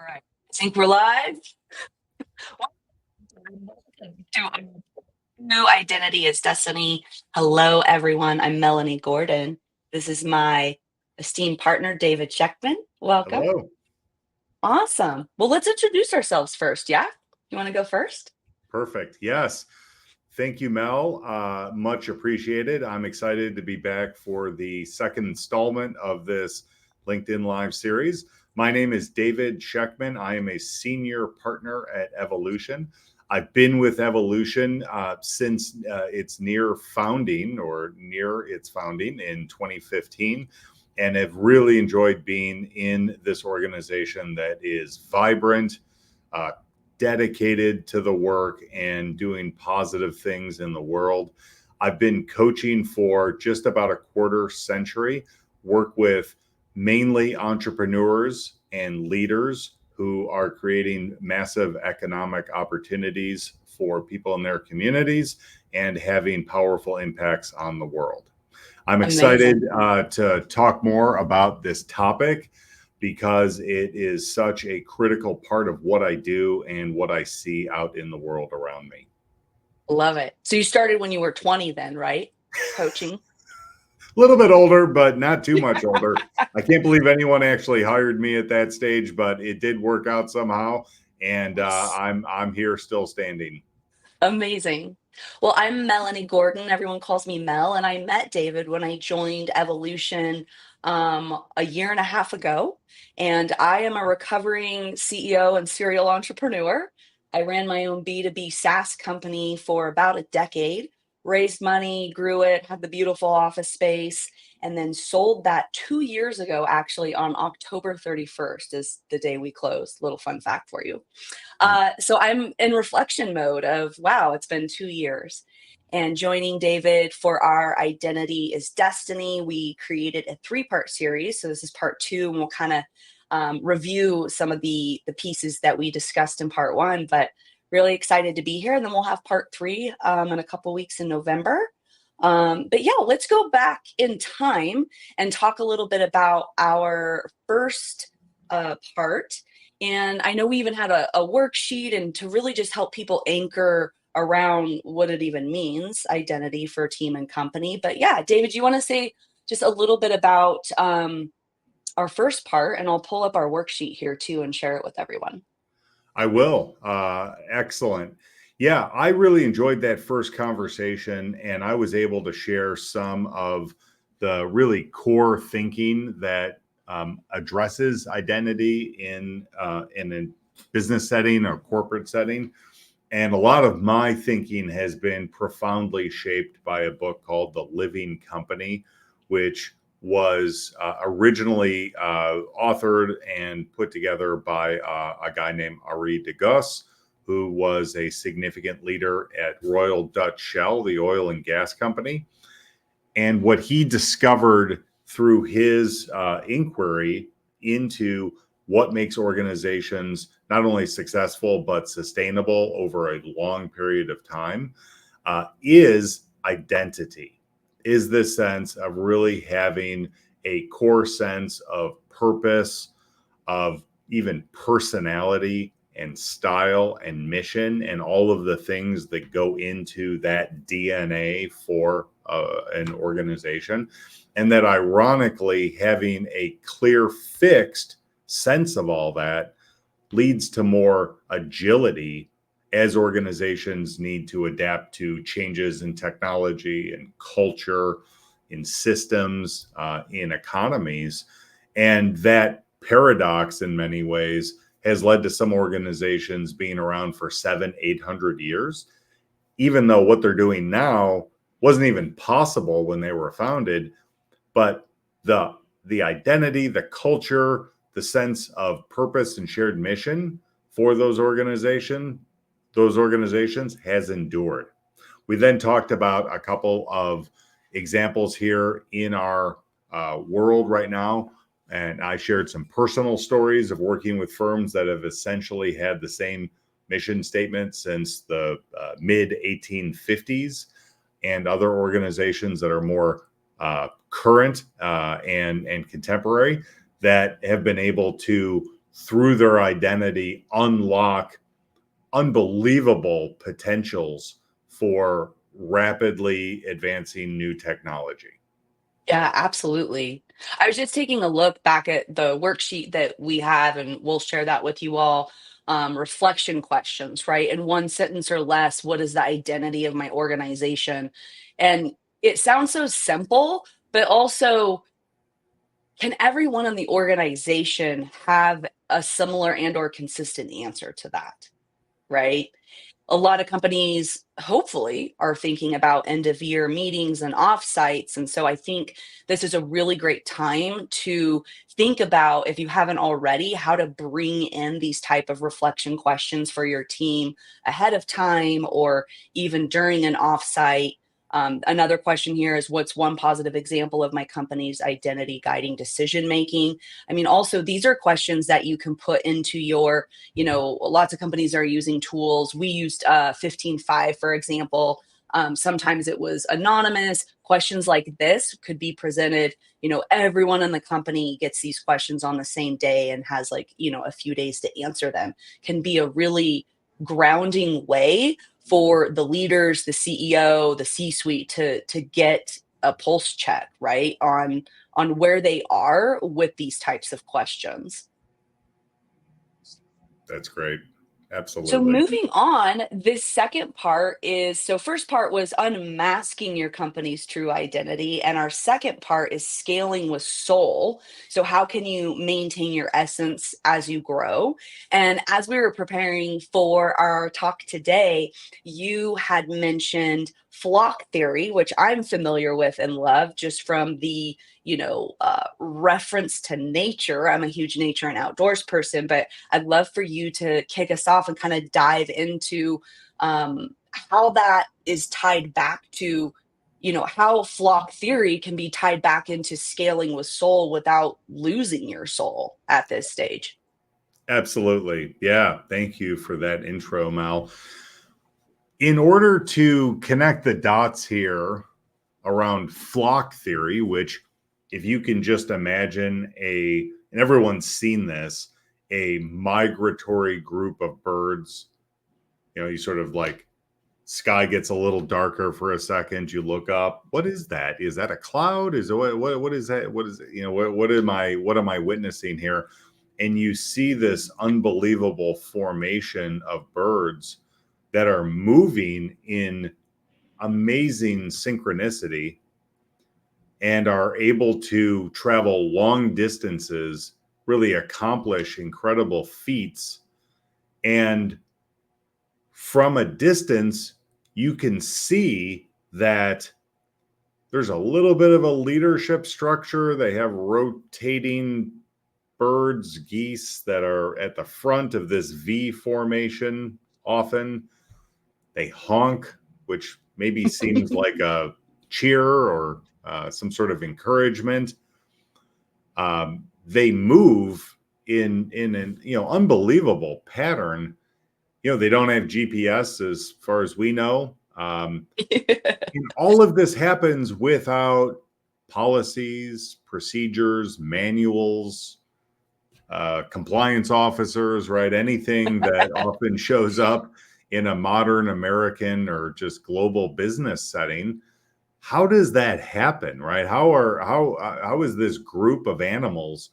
right. I think we're live. Welcome to our new Identity is Destiny. Hello, everyone. I'm Melani Gordon. This is my esteemed partner, David Scheckman. Welcome. Hello. Awesome. Well, let's introduce ourselves first. Yeah? You want to go first? Perfect. Yes. Thank you, Mel. Much appreciated. I'm excited to be back for the second installment of this LinkedIn Live series. My name is David Scheckman. I am a senior partner at Evolution. I've been with Evolution since its near its founding in 2015, and have really enjoyed being in this organization that is vibrant, dedicated to the work and doing positive things in the world. I've been coaching for just about a quarter century, work with mainly entrepreneurs and leaders who are creating massive economic opportunities for people in their communities and having powerful impacts on the world. I'm excited to talk more about this topic because it is such a critical part of what I do and what I see out in the world around me. Love it. So you started when you were 20 then, right? Coaching? A little bit older, but not too much older. I can't believe anyone actually hired me at that stage, but it did work out somehow. And I'm here still standing. Amazing. Well, I'm Melani Gordon. Everyone calls me Mel, and I met David when I joined Evolution a year and a half ago. And I am a recovering CEO and serial entrepreneur. I ran my own B2B SaaS company for about a decade, raised money, grew it, had the beautiful office space, and then sold that 2 years ago, actually on October 31st is the day we closed. Little fun fact for you. So I'm in reflection mode of, wow, it's been 2 years. And joining David for our Identity is Destiny, we created a 3-part series. So this is part 2, and we'll kind of review some of the pieces that we discussed in part 1. But really excited to be here. And then we'll have part 3 in a couple weeks in November. But yeah, let's go back in time and talk a little bit about our first part. And I know we even had a worksheet, and to really just help people anchor around what it even means, identity for team and company. But yeah, David, you want to say just a little bit about our first part, and I'll pull up our worksheet here too and share it with everyone. I will. Excellent. Yeah, I really enjoyed that first conversation, and I was able to share some of the really core thinking that addresses identity in a business setting or corporate setting. And a lot of my thinking has been profoundly shaped by a book called The Living Company, which was originally authored and put together by a guy named Arie de Geus, who was a significant leader at Royal Dutch Shell, the oil and gas company. And what he discovered through his inquiry into what makes organizations not only successful, but sustainable over a long period of time is identity, is this sense of really having a core sense of purpose, of even personality and style and mission, and all of the things that go into that DNA for an organization. And that ironically, having a clear, fixed sense of all that leads to more agility as organizations need to adapt to changes in technology and culture, in systems, in economies. And that paradox in many ways has led to some organizations being around for 700-800 years, even though what they're doing now wasn't even possible when they were founded. But the identity, the culture, the sense of purpose and shared mission for those organizations has endured. We then talked about a couple of examples here in our world right now. And I shared some personal stories of working with firms that have essentially had the same mission statement since the mid 1850s, and other organizations that are more current and contemporary that have been able to through their identity, unlock unbelievable potentials for rapidly advancing new technology. Yeah, absolutely. I was just taking a look back at the worksheet that we have, and we'll share that with you all. Reflection questions, right? In one sentence or less, what is the identity of my organization? And it sounds so simple, but also, can everyone in the organization have a similar and or consistent answer to that, right? A lot of companies hopefully are thinking about end of year meetings and offsites. And so I think this is a really great time to think about, if you haven't already, how to bring in these type of reflection questions for your team ahead of time or even during an offsite. Another question here is, what's one positive example of my company's identity guiding decision making? I mean, also, these are questions that you can put into your, lots of companies are using tools. We used 15.5, for example. Sometimes it was anonymous. Questions like this could be presented. Everyone in the company gets these questions on the same day and has, like, a few days to answer them. Can be a really grounding way for the leaders, the CEO, the C-suite to get a pulse check, right, on where they are with these types of questions. That's great. So Absolutely. moving on, this second part is, so first part was unmasking your company's true identity, and our second part is scaling with soul. So how can you maintain your essence as you grow? And as we were preparing for our talk today, you had mentioned flock theory, which I'm familiar with and love just from the reference to nature. I'm a huge nature and outdoors person, but I'd love for you to kick us off and kind of dive into how that is tied back to, how flock theory can be tied back into scaling with soul without losing your soul at this stage. Absolutely. Yeah. Thank you for that intro, Mel. In order to connect the dots here around flock theory, which, if you can just imagine and everyone's seen this, a migratory group of birds, you sort of like, sky gets a little darker for a second, you look up, what is that? Is that a cloud? Is what is that? What is it? What am I witnessing here? And you see this unbelievable formation of birds that are moving in amazing synchronicity and are able to travel long distances, really accomplish incredible feats. And from a distance, you can see that there's a little bit of a leadership structure. They have rotating birds, geese that are at the front of this V formation often. They honk, which maybe seems like a cheer or some sort of encouragement. They move in an unbelievable pattern. They don't have GPS as far as we know. And all of this happens without policies, procedures, manuals, compliance officers, right? Anything that often shows up in a modern American or just global business setting. How does that happen, right? How is this group of animals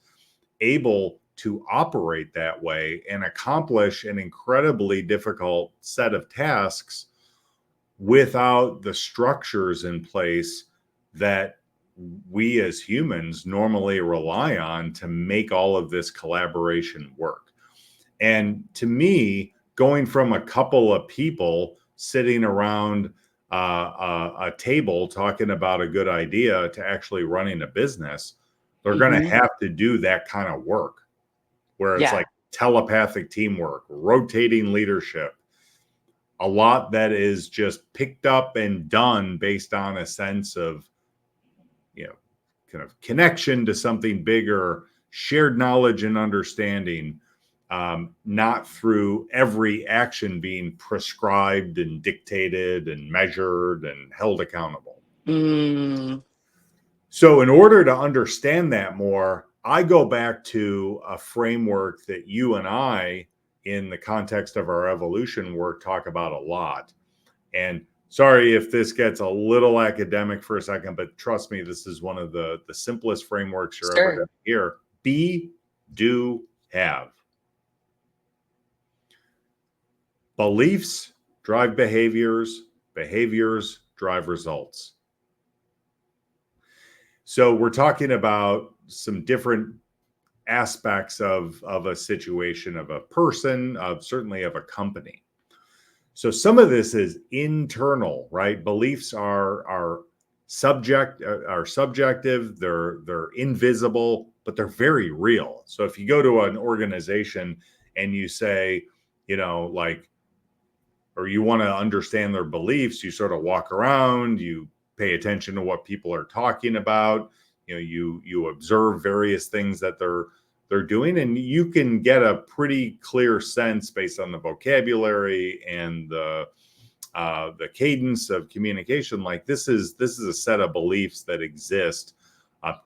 able to operate that way and accomplish an incredibly difficult set of tasks without the structures in place that we as humans normally rely on to make all of this collaboration work? And to me, going from a couple of people sitting around a table talking about a good idea to actually running a business, they're going to Hmm. have to do that kind of work where it's Yeah. like telepathic teamwork, rotating leadership, a lot that is just picked up and done based on a sense of, you know, kind of connection to something bigger, shared knowledge and understanding, not through every action being prescribed and dictated and measured and held accountable. Mm. So, in order to understand that more, I go back to a framework that you and I, in the context of our evolution work, talk about a lot. And sorry if this gets a little academic for a second, but trust me, this is one of the simplest frameworks you're ever going Sure. to hear. Be, do, have. Beliefs drive behaviors, behaviors drive results. So we're talking about some different aspects of a situation, of a person, of certainly of a company. So some of this is internal, right? Beliefs are subjective, they're invisible, but they're very real. So if you go to an organization and you say, like, or you want to understand their beliefs, you sort of walk around, you pay attention to what people are talking about, you observe various things that they're doing, and you can get a pretty clear sense based on the vocabulary and the cadence of communication. Like, this is a set of beliefs that exist.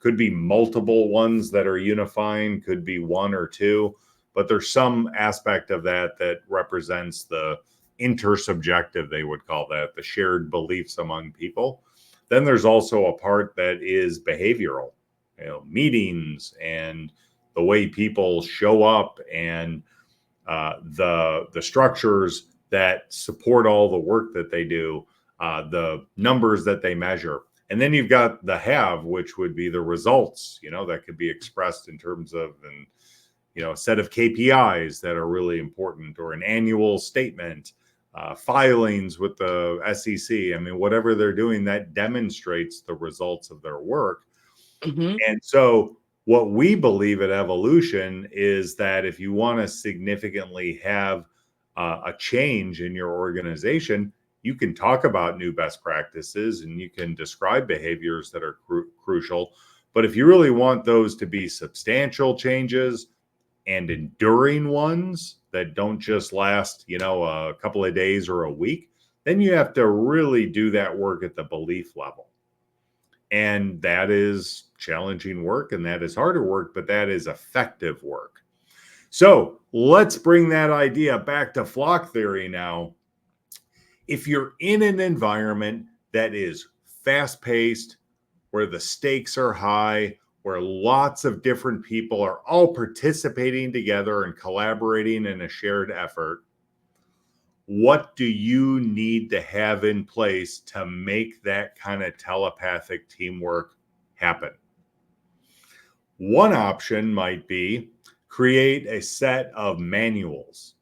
Could be multiple ones that are unifying, could be one or two, but there's some aspect of that that represents the intersubjective, they would call that, the shared beliefs among people. Then there's also a part that is behavioral, meetings and the way people show up, and the structures that support all the work that they do, the numbers that they measure. And then you've got the have, which would be the results, that could be expressed in terms of a set of KPIs that are really important, or an annual statement, filings with the SEC. I mean, whatever they're doing, that demonstrates the results of their work. Hmm. And so what we believe at Evolution is that if you want to significantly have a change in your organization, you can talk about new best practices and you can describe behaviors that are crucial. But if you really want those to be substantial changes and enduring ones that don't just last, a couple of days or a week, then you have to really do that work at the belief level. And that is challenging work, and that is harder work, but that is effective work. So let's bring that idea back to flock theory now. If you're in an environment that is fast paced, where the stakes are high, where lots of different people are all participating together and collaborating in a shared effort, what do you need to have in place to make that kind of telepathic teamwork happen? One option might be create a set of manuals.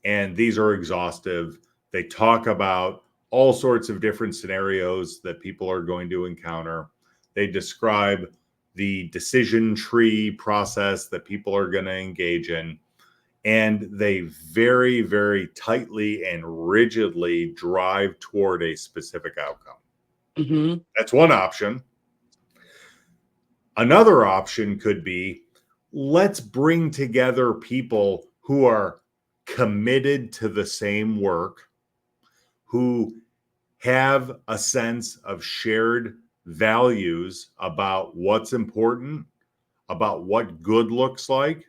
And these are exhaustive. They talk about all sorts of different scenarios that people are going to encounter. They describe the decision tree process that people are going to engage in. And they very, very tightly and rigidly drive toward a specific outcome. Hmm. That's one option. Another option could be, let's bring together people who are committed to the same work, who have a sense of shared values about what's important, about what good looks like,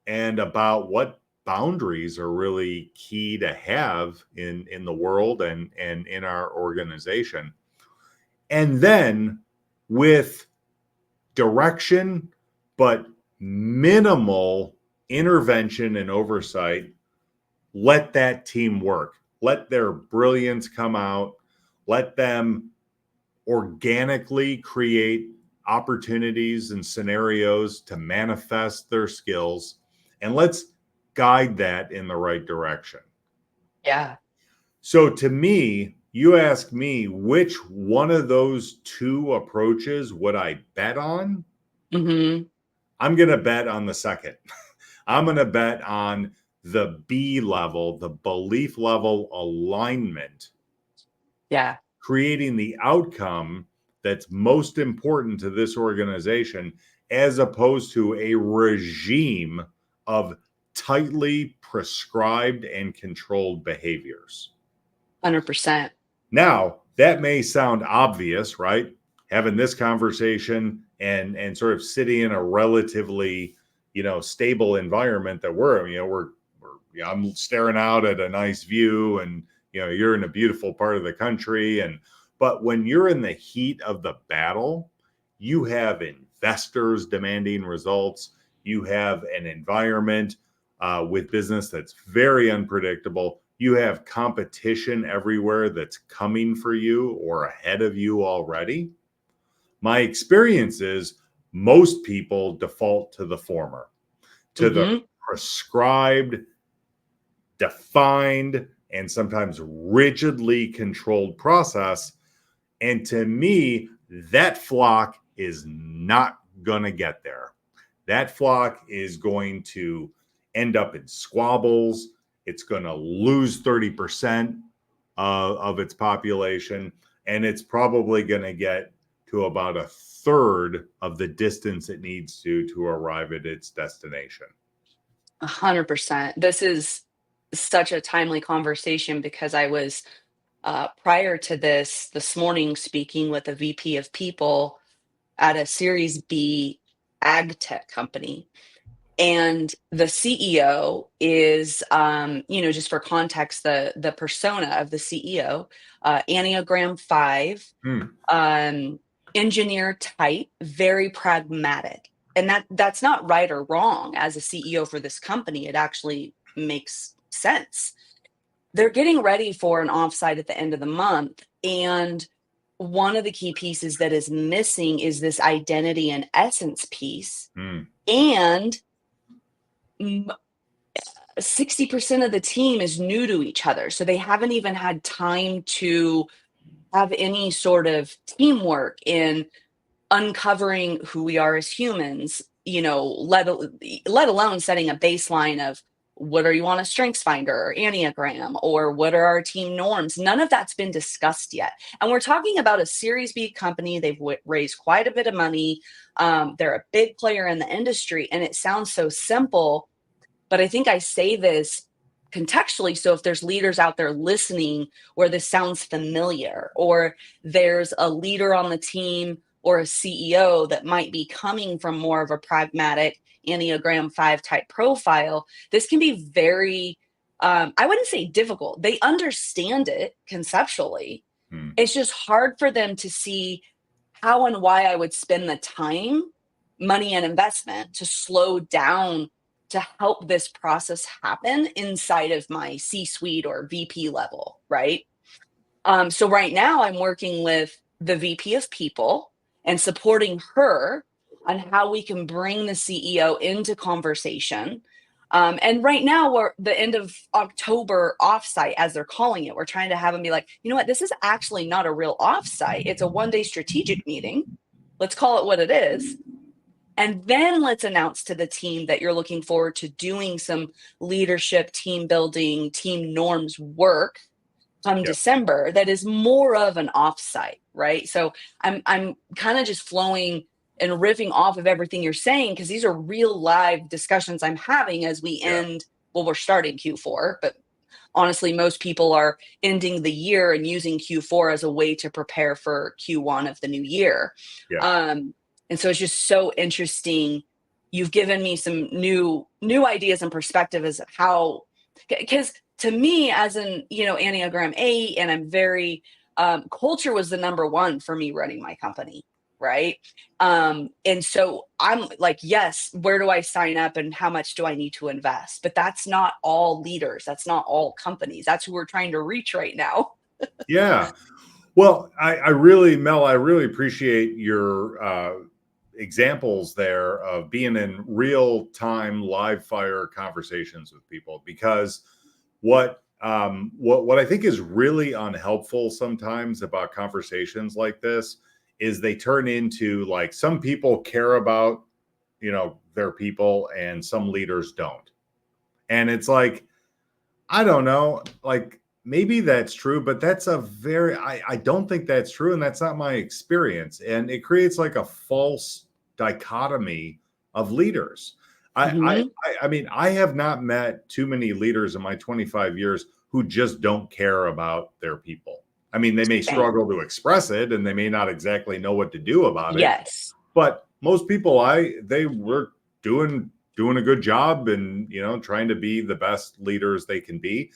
and about what boundaries are really key to have in the world and in our organization. And then, with direction but minimal intervention and oversight, let that team work. Let their brilliance come out. Let them organically create opportunities and scenarios to manifest their skills. And let's guide that in the right direction. Yeah. So, to me, you ask me, which one of those two approaches would I bet on? Hmm. I'm going to bet on the second. I'm going to bet on the B level, the belief level alignment, Yeah. creating the outcome that's most important to this organization, as opposed to a regime of tightly prescribed and controlled behaviors. 100%. Now, that may sound obvious, right? Having this conversation, and sort of sitting in a relatively, stable environment that I'm staring out at a nice view, and you're in a beautiful part of the country. But when you're in the heat of the battle, you have investors demanding results. You have an environment with business that's very unpredictable. You have competition everywhere that's coming for you or ahead of you already. My experience is most people default to the former, to the Mm-hmm. prescribed, defined, and sometimes rigidly controlled process. And to me, that flock is not going to get there. That flock is going to end up in squabbles. It's going to lose 30% of its population. And it's probably going to get to about a third of the distance it needs to arrive at its destination. 100%. This is such a timely conversation because I was prior to this morning speaking with a VP of people at a Series B ag tech company. And the CEO is, just for context, the persona of the CEO, Enneagram 5, Hmm. um, engineer type, very pragmatic. And that's not right or wrong as a CEO for this company. It actually makes sense. They're getting ready for an offsite at the end of the month. And one of the key pieces that is missing is this identity and essence piece. Hmm. And 60% of the team is new to each other. So they haven't even had time to have any sort of teamwork in uncovering who we are as humans, let alone setting a baseline of what are you on a strengths finder or Enneagram, or what are our team norms. None of that's been discussed yet. And we're talking about a Series B company. They've raised quite a bit of money. They're a big player in the industry, and it sounds so simple, but I think I say this contextually. So if there's leaders out there listening where this sounds familiar, or there's a leader on the team or a CEO that might be coming from more of a pragmatic Enneagram 5 type profile, this can be very, I wouldn't say difficult. They understand it conceptually. Hmm. It's just hard for them to see how and why I would spend the time, money, and investment to slow down to help this process happen inside of my C-suite or VP level, right? So right now I'm working with the VP of people and supporting her on how we can bring the CEO into conversation. And right now we're the end of October offsite, as they're calling it. We're trying to have them be like, you know what, this is actually not a real offsite. It's a one-day strategic meeting. Let's call it what it is. And then let's announce to the team that you're looking forward to doing some leadership, team building, team norms work come Yep. December that is more of an offsite, right? So I'm kind of just flowing and riffing off of everything you're saying, because these are real live discussions I'm having as we Yeah. end. Well, we're starting Q4, but honestly, most people are ending the year and using Q4 as a way to prepare for Q1 of the new year. Yeah. And so it's just so interesting. You've given me some new ideas and perspective as how, because to me, as an Enneagram 8, and I'm very culture was the number one for me running my company, right? And so I'm like, yes, where do I sign up and how much do I need to invest? But that's not all leaders, that's not all companies, that's who we're trying to reach right now. Yeah. Well, I really, Mel, I really appreciate your examples there of being in real time live fire conversations with people, because what I think is really unhelpful sometimes about conversations like this is they turn into like some people care about their people and some leaders don't, and it's like, I don't know, like maybe that's true, but that's I don't think that's true. And that's not my experience. And it creates like a false dichotomy of leaders. I, I, Hmm. I mean, I have not met too many leaders in my 25 years who just don't care about their people. I mean, they may Same. struggle to express it and they may not exactly know what to do about it, Yes. but most people they were doing a good job and trying to be the best leaders they can be.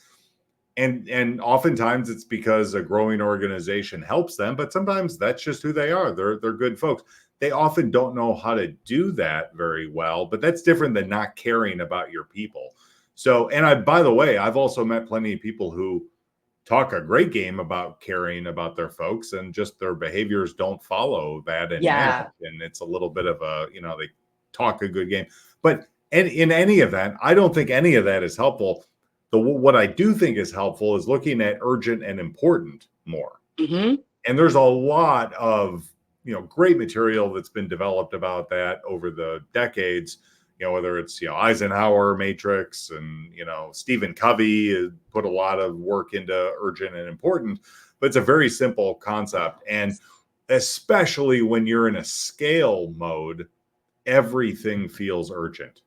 And oftentimes it's because a growing organization helps them, but sometimes that's just who they are. They're good folks. They often don't know how to do that very well, but that's different than not caring about your people. So, and by the way, I've also met plenty of people who talk a great game about caring about their folks, and just their behaviors don't follow that and manage. Yeah. And it's a little bit of they talk a good game. But in any event, I don't think any of that is helpful. What I do think is helpful is looking at urgent and important more. Hmm. And there's a lot of great material that's been developed about that over the decades. Whether it's Eisenhower matrix, and Stephen Covey has put a lot of work into urgent and important, but it's a very simple concept. And especially when you're in a scale mode, everything feels urgent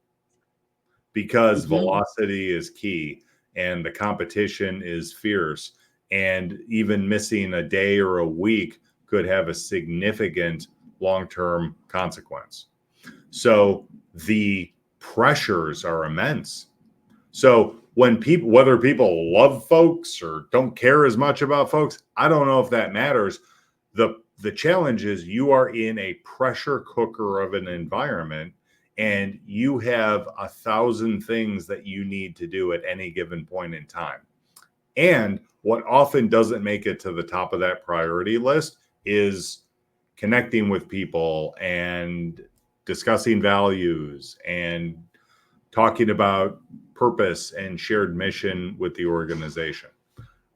because Hmm. velocity is key and the competition is fierce. And even missing a day or a week could have a significant long-term consequence. So the pressures are immense. So when people, whether people love folks or don't care as much about folks, I don't know if that matters. The challenge is you are in a pressure cooker of an environment, and you have 1,000 things that you need to do at any given point in time. And what often doesn't make it to the top of that priority list is connecting with people and discussing values and talking about purpose and shared mission with the organization.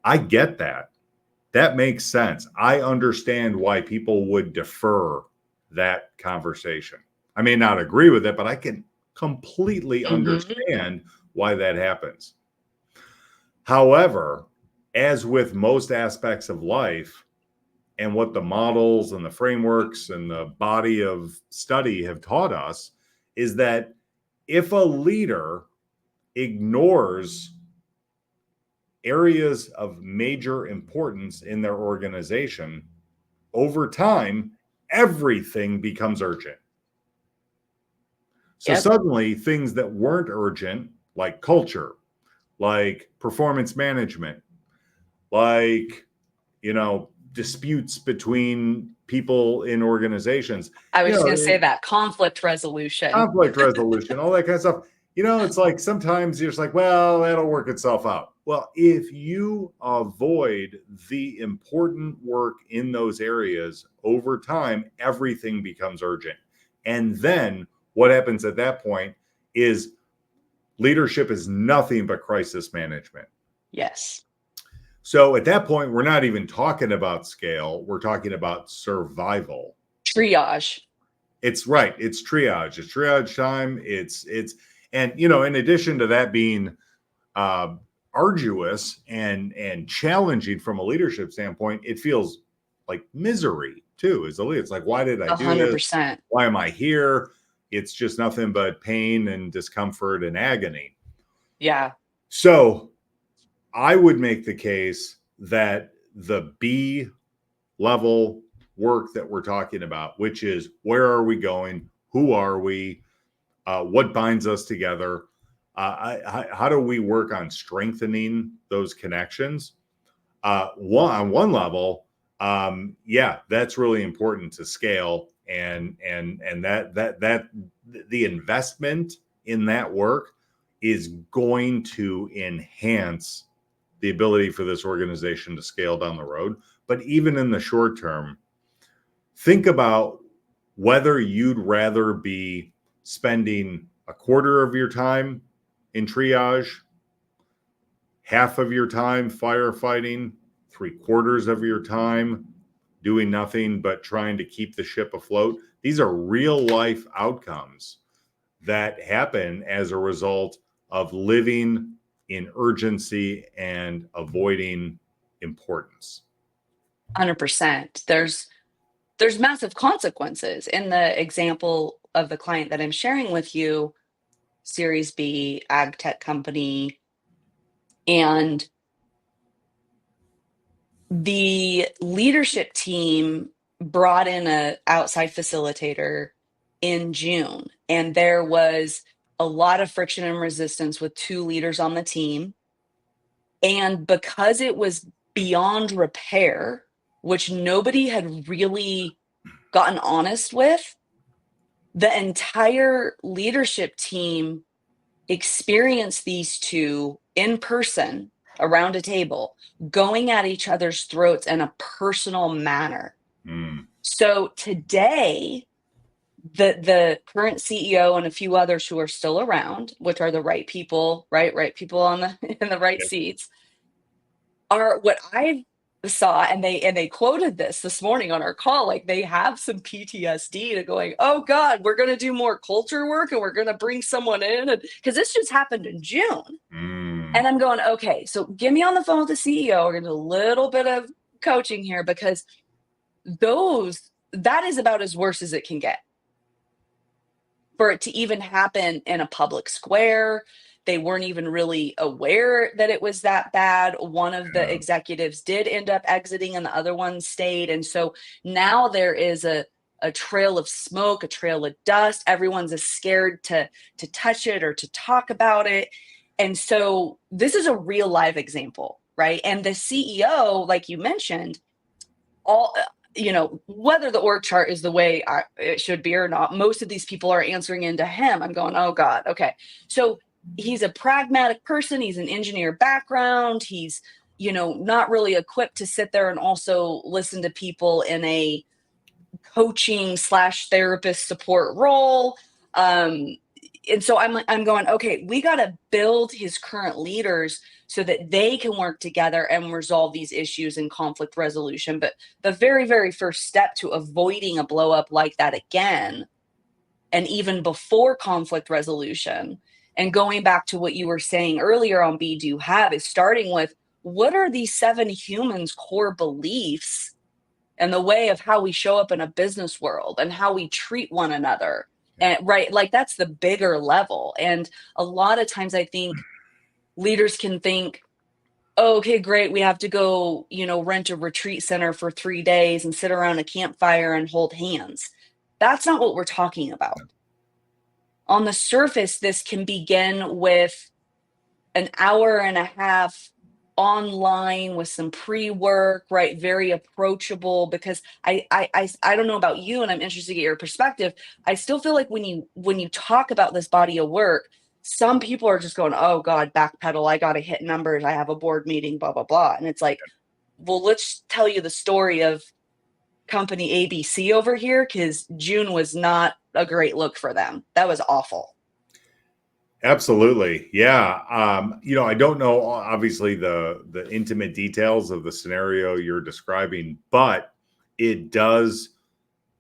I get that. That makes sense. I understand why people would defer that conversation. I may not agree with it, but I can completely Hmm. understand why that happens. However, as with most aspects of life, and what the models and the frameworks and the body of study have taught us, is that if a leader ignores areas of major importance in their organization, over time, everything becomes urgent. So Yep. suddenly, things that weren't urgent, like culture, like performance management, like, disputes between people in organizations, I was you just know, going to say that conflict resolution. conflict resolution, all that kind of stuff. It's like sometimes you're just like, well, that'll work itself out. Well, if you avoid the important work in those areas over time, everything becomes urgent. And then what happens at that point is leadership is nothing but crisis management. Yes. So at that point, we're not even talking about scale, we're talking about survival. Triage. It's right. It's triage. It's triage time. And in addition to that being uh, arduous and challenging from a leadership standpoint, it feels like misery too. As a leader, it's like, why did I A do hundred this? percent. Why am I here? It's just nothing but pain and discomfort and agony. Yeah. So I would make the case that the B level work that we're talking about, which is where are we going? Who are we? What binds us together? How do we work on strengthening those connections? On one level, yeah, that's really important to scale, and that the investment in that work is going to enhance the ability for this organization to scale down the road. But even in the short term, think about whether you'd rather be spending a quarter of your time in triage, half of your time firefighting, 3/4 of your time doing nothing but trying to keep the ship afloat. These are real life outcomes that happen as a result of living in urgency and avoiding importance. 100%. There's massive consequences. In the example of the client that I'm sharing with you, Series B, ag tech company, and the leadership team brought in a outside facilitator in June, and there was a lot of friction and resistance with two leaders on the team. And because it was beyond repair, which nobody had really gotten honest with, the entire leadership team experienced these two in person around a table, going at each other's throats in a personal manner. Mm. So today, the current CEO and a few others who are still around, which are the right people, right people on the in the right Yep. seats, are what I saw, and they quoted this morning on our call, like they have some PTSD to going, oh God, we're going to do more culture work and we're going to bring someone in, and because this just happened in June. Mm. And I'm going, okay, so get me on the phone with the CEO. We're going to do a little bit of coaching here, because that is about as worse as it can get. For it to even happen in a public square, they weren't even really aware that it was that bad. One of the Yeah. executives did end up exiting and the other one stayed. And so now there is a trail of smoke, a trail of dust. Everyone's scared to touch it or to talk about it. And so this is a real live example, right? And the CEO, like you mentioned, all whether the org chart is the way it should be or not, most of these people are answering into him. I'm going, oh God, okay. So he's a pragmatic person. He's an engineer background. He's not really equipped to sit there and also listen to people in a coaching slash therapist support role. And so I'm going, okay, we got to build his current leaders so that they can work together and resolve these issues in conflict resolution. But the very, very first step to avoiding a blow up like that again, and even before conflict resolution, and going back to what you were saying earlier on Be Do Have, is starting with, what are these 7 humans' core beliefs and the way of how we show up in a business world and how we treat one another. And right, like that's the bigger level. And a lot of times I think leaders can think, oh, okay, great, we have to go, rent a retreat center for 3 days and sit around a campfire and hold hands. That's not what we're talking about. On the surface, this can begin with an hour and a half online with some pre-work, right? Very approachable, because I don't know about you, and I'm interested to get your perspective. I still feel like when you talk about this body of work, some people are just going, oh God, backpedal, I gotta hit numbers, I have a board meeting, blah, blah, blah. And it's like, well, let's tell you the story of company ABC over here, because June was not a great look for them. That was awful. Absolutely. Yeah. I don't know obviously the intimate details of the scenario you're describing, but it does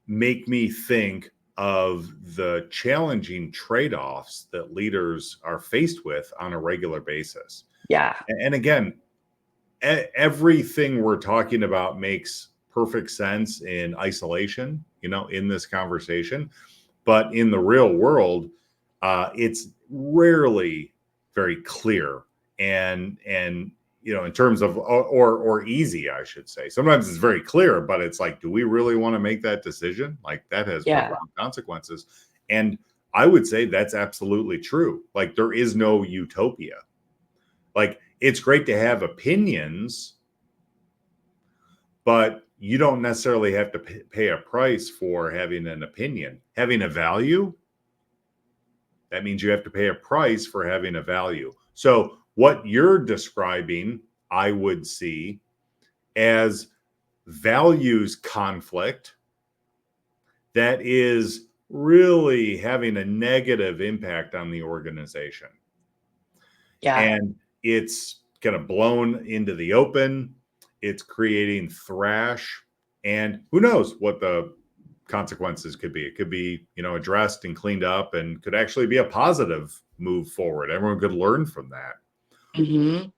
make me think of the challenging trade-offs that leaders are faced with on a regular basis. Yeah. And again, everything we're talking about makes perfect sense in isolation, in this conversation. But in the real world, it's rarely very clear and in terms of or easy, I should say. Sometimes it's very clear, but it's like, do we really want to make that decision? Like that has Yeah. profound consequences. And I would say that's absolutely true. Like there is no utopia. Like it's great to have opinions, but you don't necessarily have to pay a price for having an opinion. Having a value, that means you have to pay a price for having a value. So what you're describing, I would see as values conflict that is really having a negative impact on the organization. Yeah. And it's kind of blown into the open. It's creating thrash. And who knows what the consequences could be. It could be, addressed and cleaned up and could actually be a positive move forward. Everyone could learn from that. Hmm.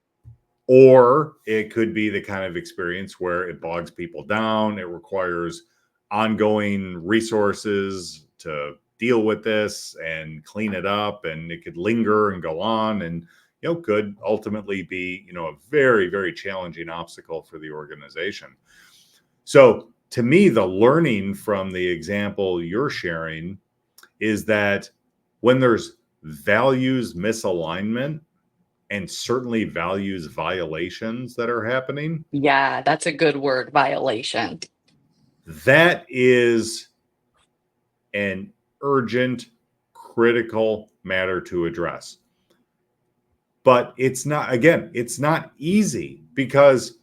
Or it could be the kind of experience where it bogs people down. It requires ongoing resources to deal with this and clean it up. And it could linger and go on and, could ultimately be, a very, very challenging obstacle for the organization. So to me, the learning from the example you're sharing is that when there's values misalignment and certainly values violations that are happening, Yeah, that's a good word, violation. that is an urgent, critical matter to address. But it's not, again, it's not easy because,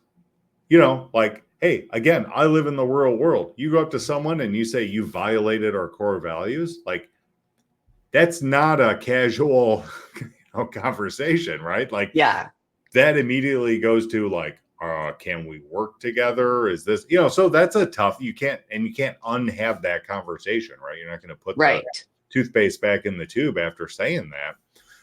like, hey, again, I live in the real world. You go up to someone and you say you violated our core values. Like, that's not a casual conversation, right? Like, Yeah, that immediately goes to like, can we work together? Is this, so that's a tough, you can't unhave that conversation, right? You're not going to put the right, toothpaste back in the tube after saying that.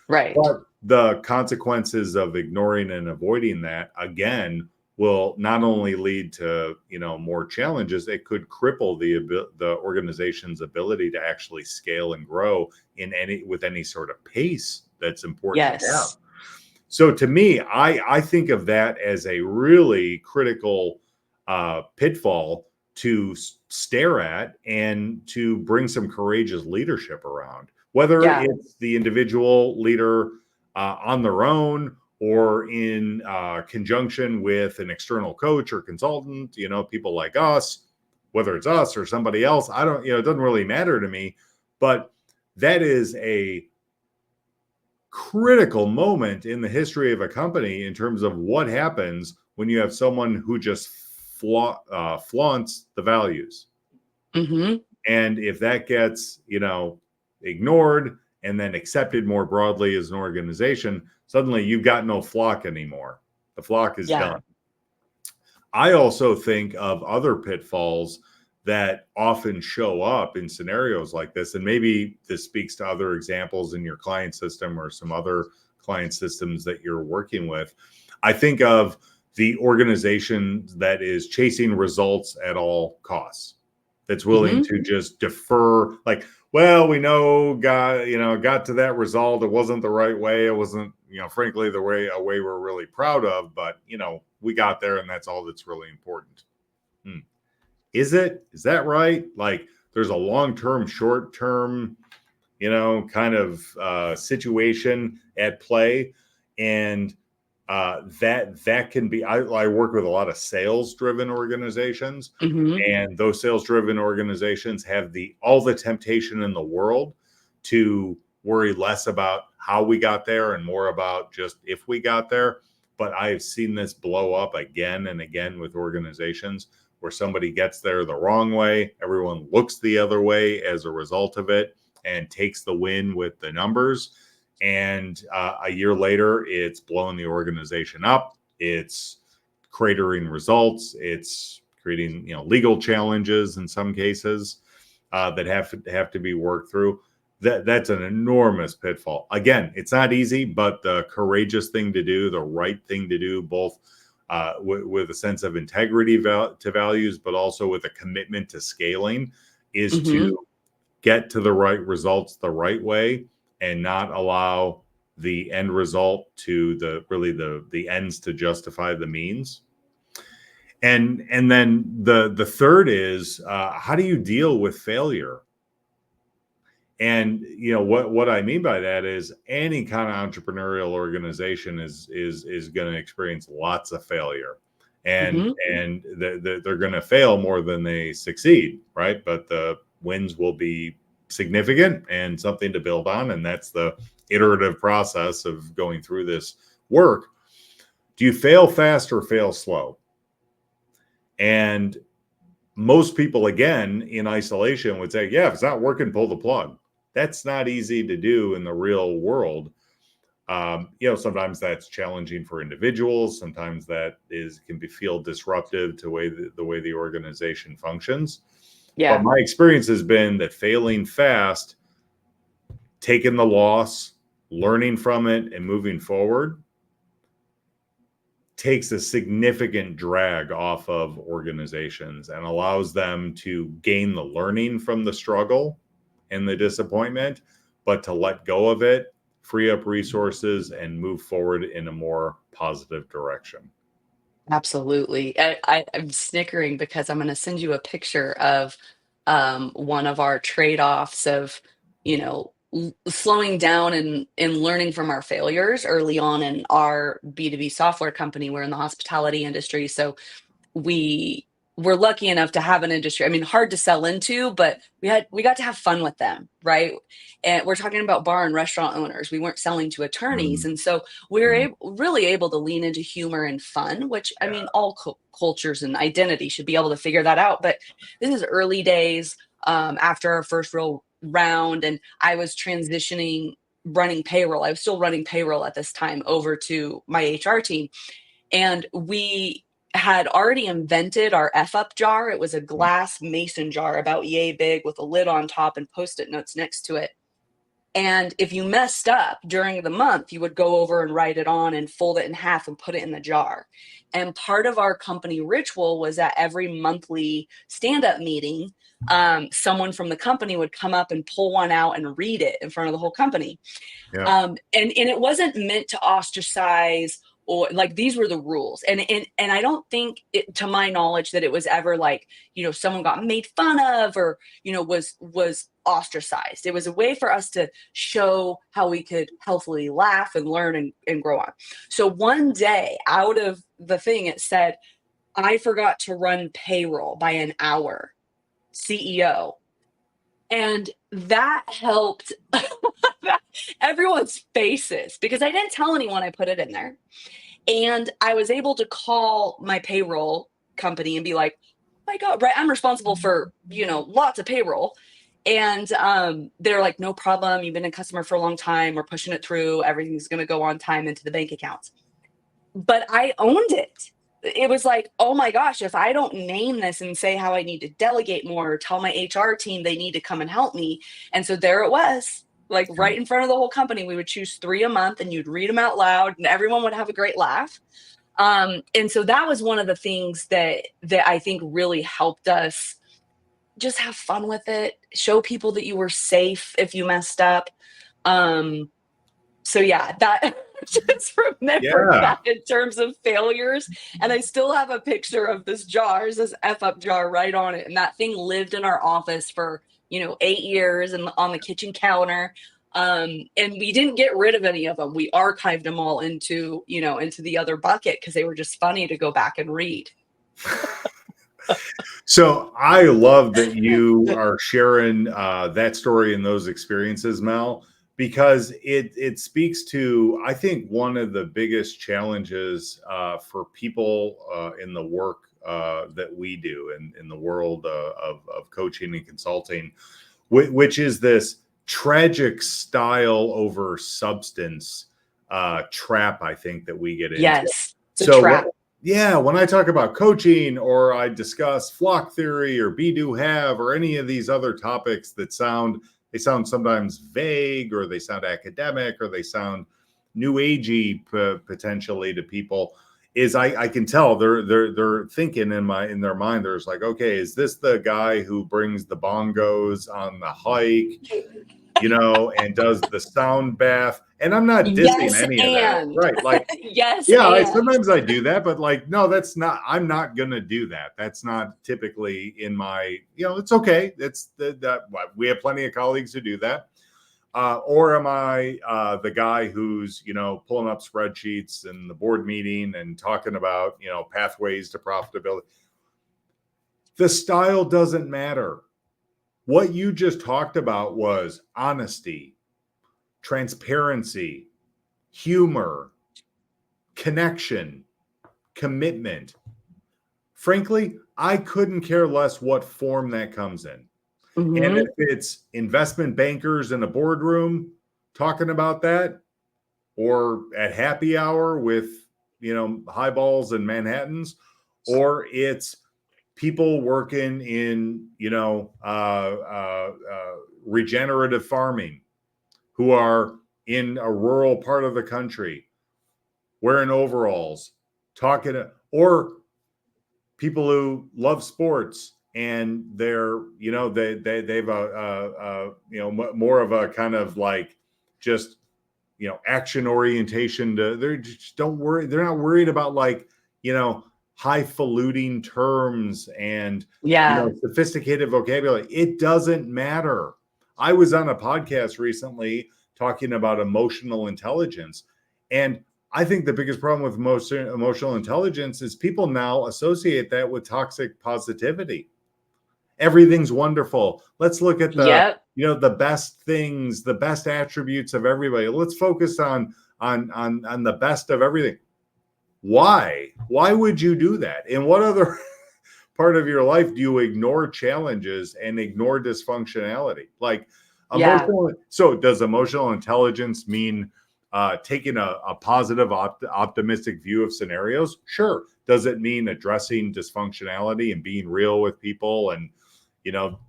right. But the consequences of ignoring and avoiding that, again, will not only lead to, more challenges, it could cripple the organization's ability to actually scale and grow with any sort of pace that's important to have. Yes. So to me, I think of that as a really critical pitfall to stare at and to bring some courageous leadership around, whether Yeah. it's the individual leader on their own or in conjunction with an external coach or consultant, people like us, whether it's us or somebody else, I don't, it doesn't really matter to me, but that is a critical moment in the history of a company in terms of what happens when you have someone who just flaunts the values. Hmm. And if that gets, ignored and then accepted more broadly as an organization, suddenly you've got no flock anymore. The flock is Yeah. done. I also think of other pitfalls that often show up in scenarios like this. And maybe this speaks to other examples in your client system or some other client systems that you're working with. I think of the organization that is chasing results at all costs, that's willing Hmm. to just defer, like, well, we know got to that result. It wasn't the right way. It wasn't, frankly, a way we're really proud of, but we got there and that's all that's really important. Hmm. Is that right? Like, there's a long-term, short-term, kind of situation at play. And that can be, I work with a lot of sales driven organizations, Hmm. and those sales driven organizations have all the temptation in the world to worry less about how we got there and more about just if we got there. But I've seen this blow up again and again with organizations where somebody gets there the wrong way, everyone looks the other way as a result of it and takes the win with the numbers. And a year later, it's blowing the organization up. It's cratering results. It's creating, legal challenges in some cases that have to be worked through. That's an enormous pitfall. Again, it's not easy, but the courageous thing to do, the right thing to do, both with a sense of integrity to values, but also with a commitment to scaling, is Hmm. to get to the right results the right way and not allow the end result to the ends to justify the means. And then the third is how do you deal with failure? And what I mean by that is any kind of entrepreneurial organization is going to experience lots of failure, and Hmm. they're going to fail more than they succeed, right? But the wins will be significant and something to build on, and that's the iterative process of going through this work. Do you fail fast or fail slow? And most people, again, in isolation would say, yeah, if it's not working, pull the plug. That's not easy to do in the real world. Sometimes that's challenging for individuals. Sometimes that feel disruptive to the way the organization functions. But Yeah. my experience has been that failing fast, taking the loss, learning from it, and moving forward takes a significant drag off of organizations and allows them to gain the learning from the struggle and the disappointment, but to let go of it, free up resources, and move forward in a more positive direction. Absolutely. I'm snickering because I'm going to send you a picture of one of our trade-offs of slowing down and learning from our failures early on in our B2B software company. We're in the hospitality industry. So we were lucky enough to have an industry. I mean, hard to sell into, but we got to have fun with them, right? And we're talking about bar and restaurant owners. We weren't selling to attorneys, Mm, and so we were mm, really able to lean into humor and fun. Which I yeah. mean, all cultures and identity should be able to figure that out. But this is early days after our first real round, and I was transitioning running payroll. I was still running payroll at this time over to my HR team, and we had already invented our F up jar. It was a glass mason jar about yay big with a lid on top and post-it notes next to it. And if you messed up during the month, you would go over and write it on and fold it in half and put it in the jar. And part of our company ritual was that every monthly stand-up meeting, someone from the company would come up and pull one out and read it in front of the whole company. Yeah. And it wasn't meant to ostracize, or like, these were the rules. And I don't think it, to my knowledge, that it was ever like, someone got made fun of, or was ostracized. It was a way for us to show how we could healthily laugh and learn and grow on. So one day, out of the thing, it said, I forgot to run payroll by an hour, CEO. And that helped everyone's faces, because I didn't tell anyone I put it in there. And I was able to call my payroll company and be like, oh my God, right? I'm responsible for, lots of payroll. And they're like, no problem. You've been a customer for a long time. We're pushing it through. Everything's going to go on time into the bank accounts. But I owned it. It was like, oh my gosh, if I don't name this and say how I need to delegate more, or tell my HR team they need to come and help me. And so there it was, like right in front of the whole company. We would choose 3 a month and you'd read them out loud and everyone would have a great laugh. And so that was one of the things that I think really helped us just have fun with it, show people that you were safe if you messed up. So yeah, that just remember Yeah. that in terms of failures. And I still have a picture of this jar, this F up jar right on it. And that thing lived in our office for, 8 years and on the kitchen counter. And we didn't get rid of any of them. We archived them all into the other bucket because they were just funny to go back and read. So I love that you are sharing that story and those experiences, Mel, because it speaks to, I think, one of the biggest challenges for people in the work that we do in the world of coaching and consulting, which is this tragic style over substance trap, I think, that we get into. Yes, the So trap. yeah, when I talk about coaching, or I discuss flock theory or be do have or any of these other topics that sound sometimes vague, or they sound academic, or they sound new agey potentially to people, is I can tell they're thinking in their mind, there's like, okay, is this the guy who brings the bongos on the hike, and does the sound bath? And I'm not dissing Yes, any of that, and right? Like, yes, yeah, and sometimes I do that, but like, no, I'm not going to do that. That's not typically in my, it's okay. That's that we have plenty of colleagues who do that. Or am I the guy who's, pulling up spreadsheets in the board meeting and talking about, pathways to profitability? The style doesn't matter. What you just talked about was honesty, transparency, humor, connection, commitment. Frankly, I couldn't care less what form that comes in. And mhm. if it's investment bankers in a boardroom talking about that, or at happy hour with, highballs and Manhattans, or it's people working in, regenerative farming, who are in a rural part of the country wearing overalls, talking, or people who love sports and they're, they've more of a kind of like just, action orientation to, they're just don't worry. They're not worried about like, highfalutin terms and, Yeah. sophisticated vocabulary. It doesn't matter. I was on a podcast recently talking about emotional intelligence. And I think the biggest problem with emotional intelligence is people now associate that with toxic positivity. Everything's wonderful. Let's look at Yep. the best things, the best attributes of everybody. Let's focus on the best of everything. Why would you do that? In what other part of your life do you ignore challenges and ignore dysfunctionality? Like Yeah. emotional. So does emotional intelligence mean taking a positive, optimistic view of scenarios? Sure. Does it mean addressing dysfunctionality and being real with people and, you know,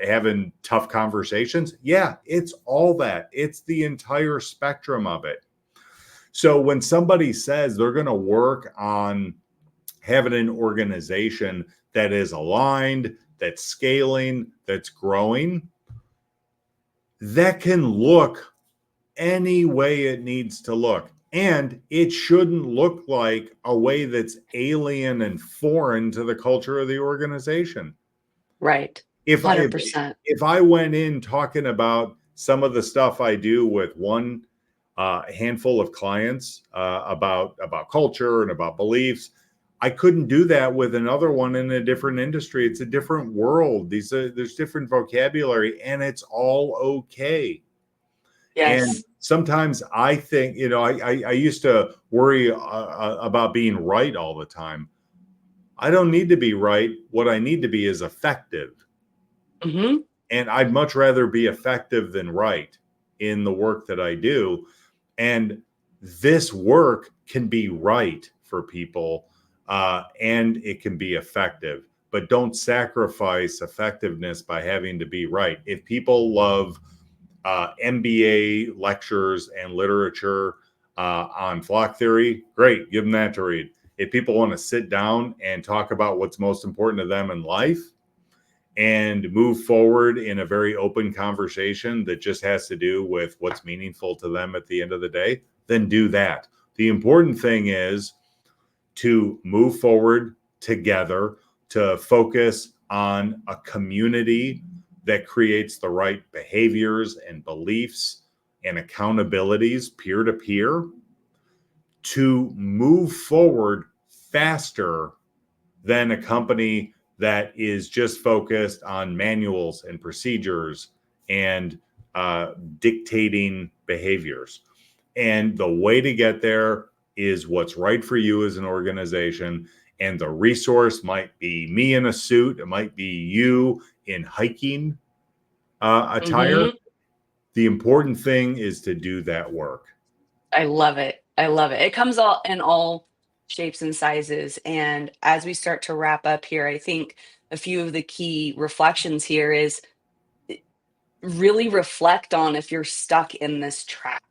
having tough conversations? Yeah, it's all that. It's the entire spectrum of it. So when somebody says they're going to work on having an organization that is aligned, that's scaling, that's growing, that can look any way it needs to look. And it shouldn't look like a way that's alien and foreign to the culture of the organization. Right. If I 100%. if I went in talking about some of the stuff I do with one handful of clients about culture and about beliefs, I couldn't do that with another one in a different industry. It's a different world. There's different vocabulary, and it's all okay. And Yes. sometimes I think, I used to worry about being right all the time. I don't need to be right. What I need to be is effective. Hmm. And I'd much rather be effective than right in the work that I do. And this work can be right for people, and it can be effective, but don't sacrifice effectiveness by having to be right. If people love MBA lectures and literature on flock theory, great, give them that to read. If people want to sit down and talk about what's most important to them in life and move forward in a very open conversation that just has to do with what's meaningful to them at the end of the day, then do that. The important thing is to move forward together, to focus on a community that creates the right behaviors and beliefs and accountabilities peer to peer, to move forward faster than a company that is just focused on manuals and procedures and dictating behaviors. And the way to get there is what's right for you as an organization. And the resource might be me in a suit, it might be you in hiking attire. Hmm. The important thing is to do that work. I love it. I love it. It comes all in all shapes and sizes. And as we start to wrap up here, I think a few of the key reflections here is really reflect on if you're stuck in this trap.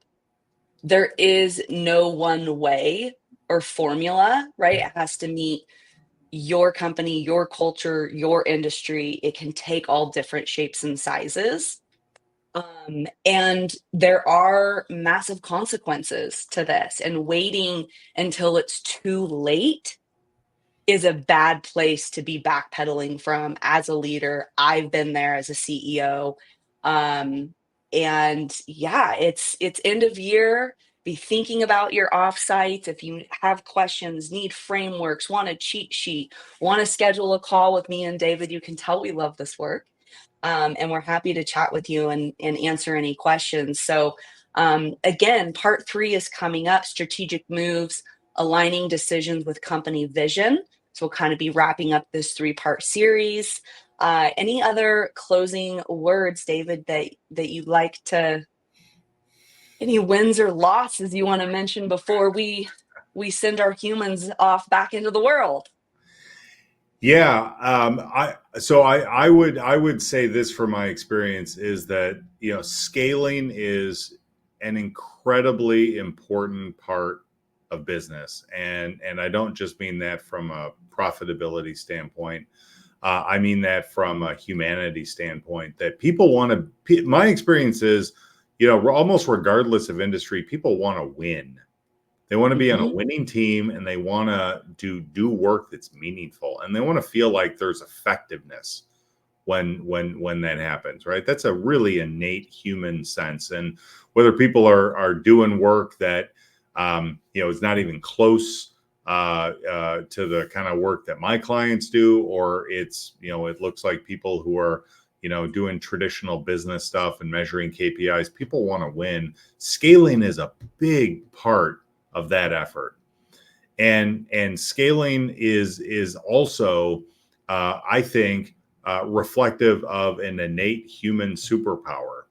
There is no one way or formula, right? It has to meet your company, your culture, your industry. It can take all different shapes and sizes. And there are massive consequences to this, and waiting until it's too late is a bad place to be backpedaling from as a leader. I've been there as a CEO. Um, and yeah, it's end of year. Be thinking about your offsites. If you have questions, need frameworks, want a cheat sheet, want to schedule a call with me and David, you can tell we love this work. And we're happy to chat with you and answer any questions. So again, part 3 is coming up: strategic moves, aligning decisions with company vision. So we'll kind of be wrapping up this 3-part series. Any other closing words, David, that you'd like to, any wins or losses you want to mention before we send our humans off back into the world? Yeah, I would say this from my experience is that scaling is an incredibly important part of business, and I don't just mean that from a profitability standpoint. I mean that from a humanity standpoint. That people want to. My experience is, almost regardless of industry, people want to win. They want to be on a Hmm. winning team, and they want to do work that's meaningful, and they want to feel like there's effectiveness when that happens, right? That's a really innate human sense. And whether people are doing work that is not even close to the kind of work that my clients do, or it's it looks like people who are doing traditional business stuff and measuring KPIs, people want to win. Scaling is a big part of that effort, and scaling is also I think reflective of an innate human superpower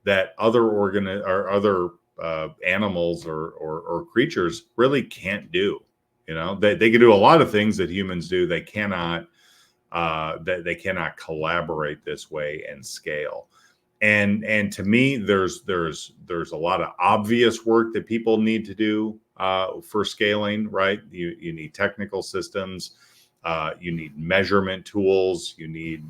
that other animals or creatures really can't do. They can do a lot of things that humans do. They cannot they cannot collaborate this way and scale. And to me, there's a lot of obvious work that people need to do for scaling, right? You need technical systems, you need measurement tools, you need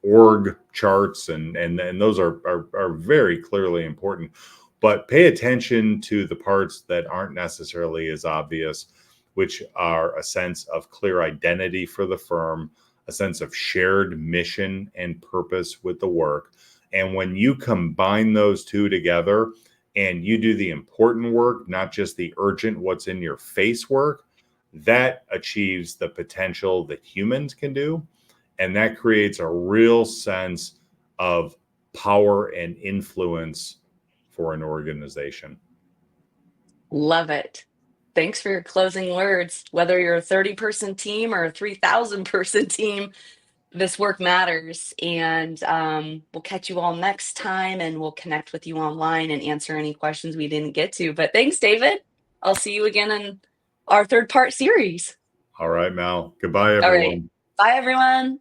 org charts, and those are very clearly important. But pay attention to the parts that aren't necessarily as obvious, which are a sense of clear identity for the firm, a sense of shared mission and purpose with the work. And when you combine those two together and you do the important work, not just the urgent, what's in your face work, that achieves the potential that humans can do. And that creates a real sense of power and influence for an organization. Love it. Thanks for your closing words. Whether you're a 30-person team or a 3,000-person team, this work matters. And we'll catch you all next time, and we'll connect with you online and answer any questions we didn't get to. But thanks, David. I'll see you again in our third part series. All right, Mal. Goodbye, All right. everyone. Bye, everyone.